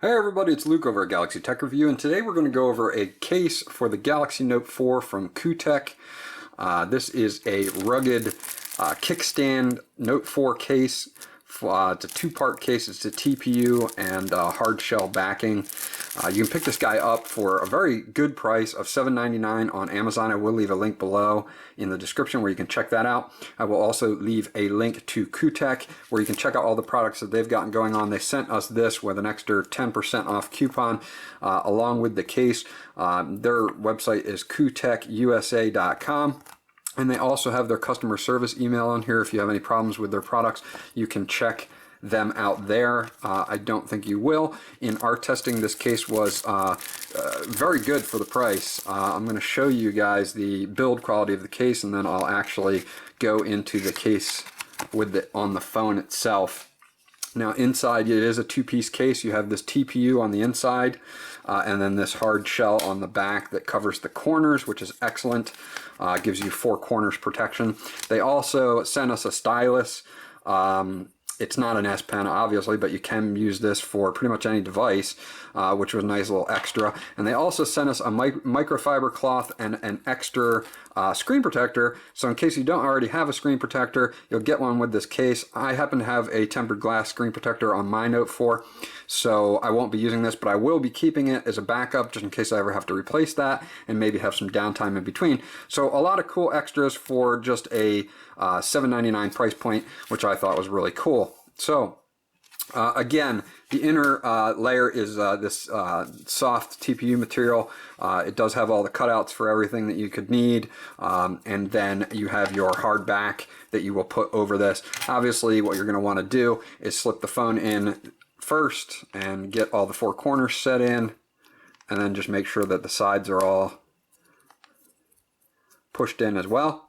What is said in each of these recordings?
Hey everybody, it's Luke over at Galaxy Tech Review, and today we're going to go over a case for the Galaxy Note 4 from Kuteck. This is a rugged kickstand Note 4 case. It's a two-part case. It's a TPU and hard shell backing. You can pick this guy up for a very good price of $7.99 on Amazon. I will leave a link below in the description where you can check that out. I will also leave a link to Kuteck where you can check out all the products that they've gotten going on. They sent us this with an extra 10% off coupon along with the case. Their website is kuteckusa.com. And they also have their customer service email on here. If you have any problems with their products, you can check them out there. I don't think you will. In our testing, this case was very good for the price. I'm going to show you guys the build quality of the case, and then I'll actually go into the case with on the phone itself. Now inside it is a two-piece case. You have this TPU on the inside and then this hard shell on the back that covers the corners, which is excellent. Gives you 4 corners protection. They also sent us a stylus. It's not an S Pen obviously, but you can use this for pretty much any device, which was a nice little extra. And they also sent us a microfiber cloth and an extra screen protector, so in case you don't already have a screen protector, you'll get one with this case. I happen to have a tempered glass screen protector on my Note 4, so I won't be using this, but I will be keeping it as a backup just in case I ever have to replace that and maybe have some downtime in between. So a lot of cool extras for just a $7.99 price point, which I thought was really cool. So again, the inner layer is this soft TPU material. It does have all the cutouts for everything that you could need, and then you have your hard back that you will put over this. Obviously, what you're going to want to do is slip the phone in first and get all the 4 corners set in, and then just make sure that the sides are all pushed in as well.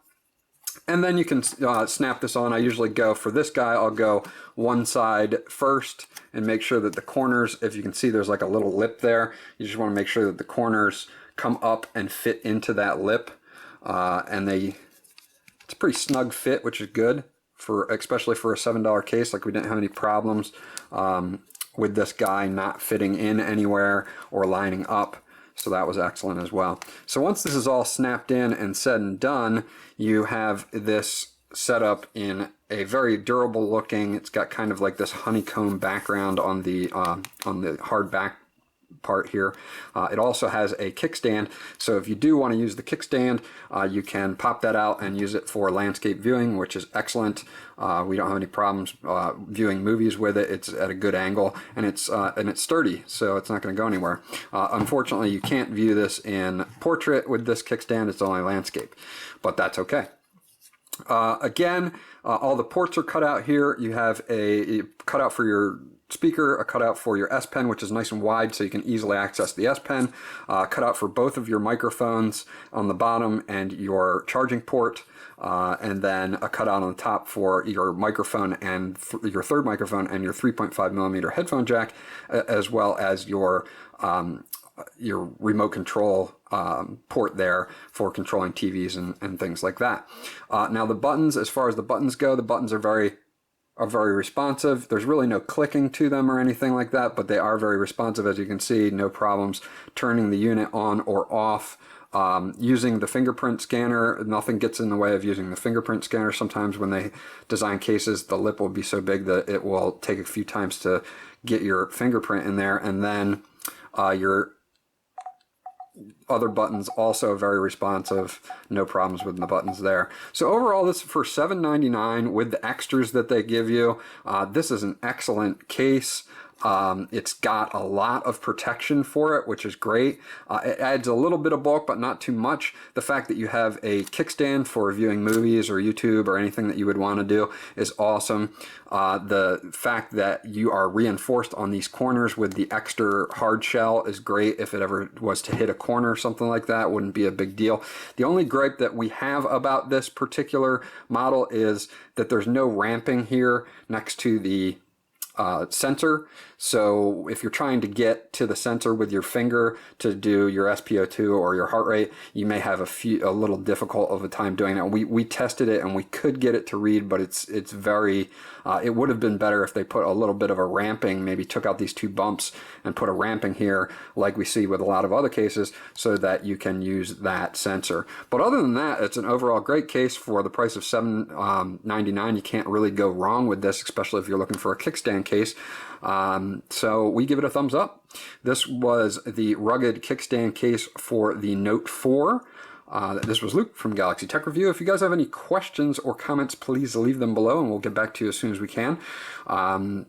And then you can snap this on. I usually go, for this guy, I'll go one side first and make sure that the corners, if you can see there's like a little lip there, you just want to make sure that the corners come up and fit into that lip. And it's a pretty snug fit, which is good, especially for a $7 case. Like, we didn't have any problems with this guy not fitting in anywhere or lining up. So that was excellent as well. So once this is all snapped in and said and done, you have this set up in a very durable looking, it's got kind of like this honeycomb background on the hard back part here. It also has a kickstand, so if you do want to use the kickstand, you can pop that out and use it for landscape viewing, which is excellent. We don't have any problems viewing movies with it. It's at a good angle, and it's sturdy, so it's not going to go anywhere. Unfortunately, you can't view this in portrait with this kickstand. It's only landscape, but that's okay. Again, all the ports are cut out here. You have a cutout for your speaker, a cutout for your S Pen, which is nice and wide so you can easily access the S Pen, cutout for both of your microphones on the bottom and your charging port, and then a cutout on the top for your microphone and your third microphone and your 3.5mm headphone jack, as well as your remote control port there for controlling TVs and things like that. Now the buttons, as far as the buttons go, the buttons are very responsive. There's really no clicking to them or anything like that, but they are very responsive. As you can see, no problems turning the unit on or off. Using the fingerprint scanner, nothing gets in the way of using the fingerprint scanner. Sometimes when they design cases, the lip will be so big that it will take a few times to get your fingerprint in there, and then your other buttons also very responsive, no problems with the buttons there. So overall, this for $7.99 with the extras that they give you, this is an excellent case. It's got a lot of protection for it, which is great. It adds a little bit of bulk, but not too much. The fact that you have a kickstand for viewing movies or YouTube or anything that you would want to do is awesome. The fact that you are reinforced on these corners with the extra hard shell is great. If it ever was to hit a corner or something like that, it wouldn't be a big deal. The only gripe that we have about this particular model is that there's no ramping here next to the sensor. So if you're trying to get to the sensor with your finger to do your SpO2 or your heart rate, you may have a little difficult of a time doing that. We tested it and we could get it to read, but it's very, it would have been better if they put a little bit of a ramping, maybe took out these 2 bumps and put a ramping here like we see with a lot of other cases, so that you can use that sensor. But other than that, it's an overall great case for the price of $7.99. You can't really go wrong with this, especially if you're looking for a kickstand case. So we give it a thumbs up. This was the rugged kickstand case for the Note 4. This was Luke from Galaxy Tech Review. If you guys have any questions or comments, please leave them below and we'll get back to you as soon as we can.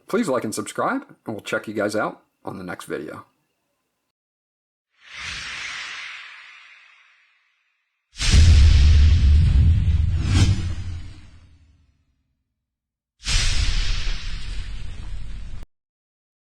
Please like and subscribe, and we'll check you guys out on the next video.